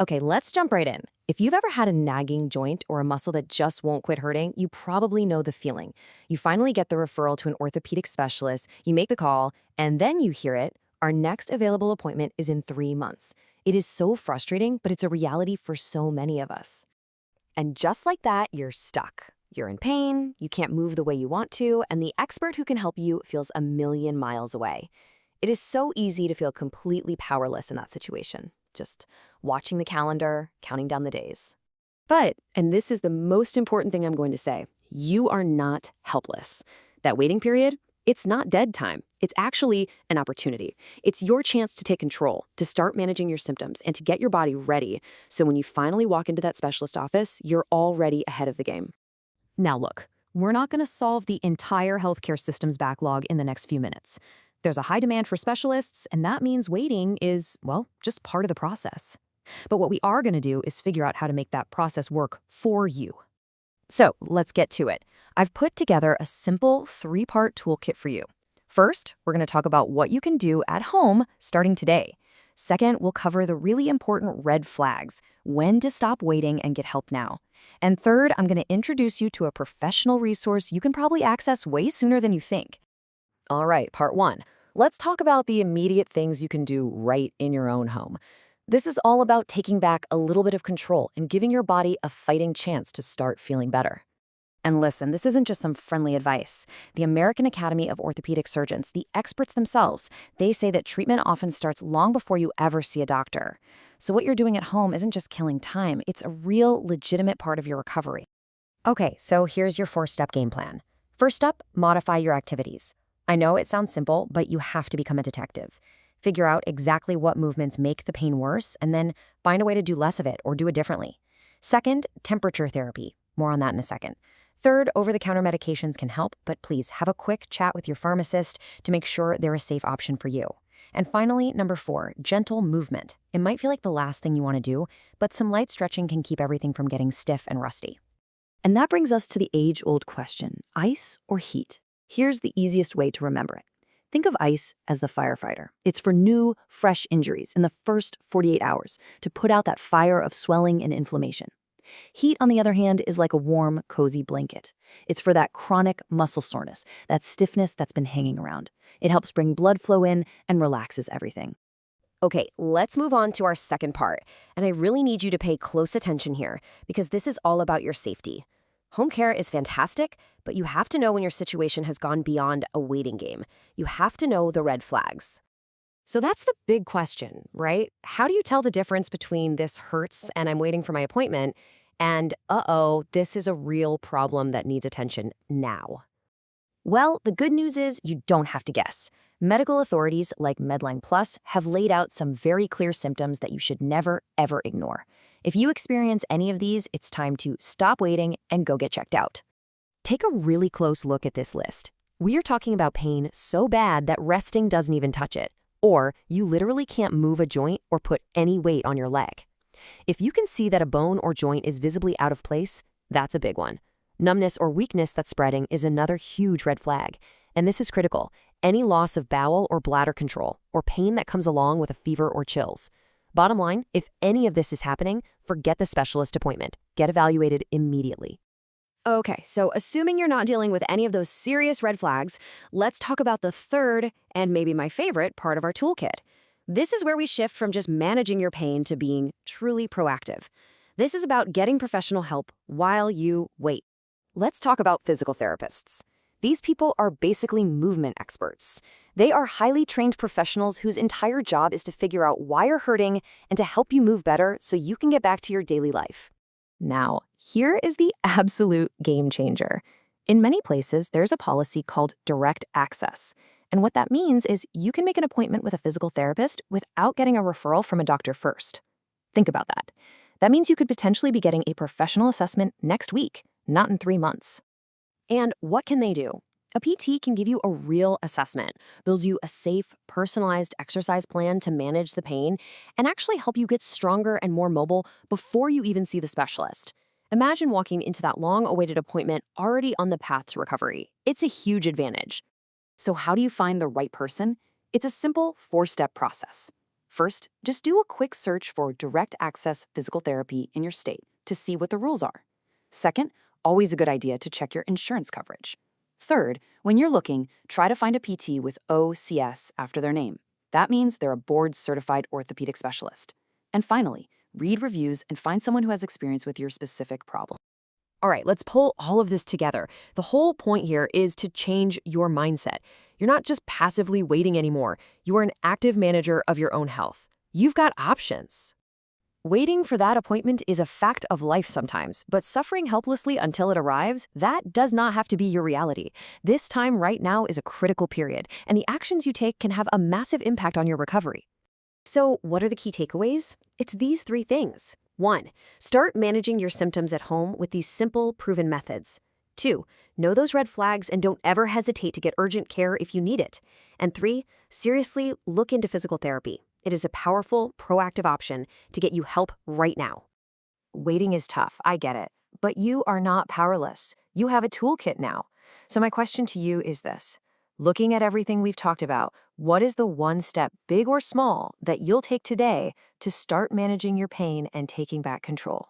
Okay, let's jump right in. If you've ever had a nagging joint or a muscle that just won't quit hurting, you probably know the feeling. You finally get the referral to an orthopedic specialist, you make the call, and then you hear it. Our next available appointment is in 3 months. It is so frustrating, but it's a reality for so many of us. And just like that, you're stuck. You're in pain, you can't move the way you want to, and the expert who can help you feels a million miles away. It is so easy to feel completely powerless in that situation, just watching the calendar, counting down the days. But, and this is the most important thing I'm going to say, you are not helpless. That waiting period, it's not dead time. It's actually an opportunity. It's your chance to take control, to start managing your symptoms, and to get your body ready. So when you finally walk into that specialist office, you're already ahead of the game. Now look, we're not going to solve the entire healthcare system's backlog in the next few minutes. There's a high demand for specialists, and that means waiting is, well, just part of the process. But what we are going to do is figure out how to make that process work for you. So let's get to it. I've put together a simple 3-part toolkit for you. First, we're going to talk about what you can do at home starting today. Second, we'll cover the really important red flags, when to stop waiting and get help now. And third, I'm going to introduce you to a professional resource you can probably access way sooner than you think. All right, part 1. Let's talk about the immediate things you can do right in your own home. This is all about taking back a little bit of control and giving your body a fighting chance to start feeling better. And listen, this isn't just some friendly advice. The American Academy of Orthopedic Surgeons, the experts themselves, they say that treatment often starts long before you ever see a doctor. So what you're doing at home isn't just killing time, it's a real, legitimate part of your recovery. Okay, so here's your 4-step game plan. First up, modify your activities. I know it sounds simple, but you have to become a detective. Figure out exactly what movements make the pain worse, and then find a way to do less of it or do it differently. Second, temperature therapy. More on that in a second. Third, over-the-counter medications can help, but please have a quick chat with your pharmacist to make sure they're a safe option for you. And finally, number 4, gentle movement. It might feel like the last thing you want to do, but some light stretching can keep everything from getting stiff and rusty. And that brings us to the age-old question, ice or heat? Here's the easiest way to remember it. Think of ice as the firefighter. It's for new, fresh injuries in the first 48 hours to put out that fire of swelling and inflammation. Heat, on the other hand, is like a warm, cozy blanket. It's for that chronic muscle soreness, that stiffness that's been hanging around. It helps bring blood flow in and relaxes everything. Okay, let's move on to our second part. And I really need you to pay close attention here because this is all about your safety. Home care is fantastic, but you have to know when your situation has gone beyond a waiting game. You have to know the red flags. So that's the big question, right? How do you tell the difference between this hurts and I'm waiting for my appointment and, uh-oh, this is a real problem that needs attention now? Well, the good news is you don't have to guess. Medical authorities like Medline Plus have laid out some very clear symptoms that you should never, ever ignore. If you experience any of these, it's time to stop waiting and go get checked out. Take a really close look at this list. We are talking about pain so bad that resting doesn't even touch it, or you literally can't move a joint or put any weight on your leg. If you can see that a bone or joint is visibly out of place, that's a big one. Numbness or weakness that's spreading is another huge red flag, and this is critical. Any loss of bowel or bladder control, or pain that comes along with a fever or chills. Bottom line, if any of this is happening, forget the specialist appointment. Get evaluated immediately. Okay, so assuming you're not dealing with any of those serious red flags, let's talk about the third, and maybe my favorite, part of our toolkit. This is where we shift from just managing your pain to being truly proactive. This is about getting professional help while you wait. Let's talk about physical therapists. These people are basically movement experts. They are highly trained professionals whose entire job is to figure out why you're hurting and to help you move better so you can get back to your daily life. Now, here is the absolute game changer. In many places, there's a policy called direct access. And what that means is you can make an appointment with a physical therapist without getting a referral from a doctor first. Think about that. That means you could potentially be getting a professional assessment next week, not in 3 months. And what can they do? A PT can give you a real assessment, build you a safe, personalized exercise plan to manage the pain, and actually help you get stronger and more mobile before you even see the specialist. Imagine walking into that long-awaited appointment already on the path to recovery. It's a huge advantage. So how do you find the right person? It's a simple 4-step process. First, just do a quick search for direct access physical therapy in your state to see what the rules are. Second, always a good idea to check your insurance coverage. Third, when you're looking, try to find a PT with OCS after their name. That means they're a board-certified orthopedic specialist. And finally, read reviews and find someone who has experience with your specific problem. All right, let's pull all of this together. The whole point here is to change your mindset. You're not just passively waiting anymore. You are an active manager of your own health. You've got options. Waiting for that appointment is a fact of life sometimes, but suffering helplessly until it arrives, that does not have to be your reality. This time right now is a critical period, and the actions you take can have a massive impact on your recovery. So, what are the key takeaways? It's these 3 things. 1. Start managing your symptoms at home with these simple, proven methods. 2. Know those red flags and don't ever hesitate to get urgent care if you need it. And 3. Seriously, look into physical therapy. It is a powerful, proactive option to get you help right now. Waiting is tough, I get it, but you are not powerless. You have a toolkit now. So my question to you is this. Looking at everything we've talked about, what is the one step, big or small, that you'll take today to start managing your pain and taking back control?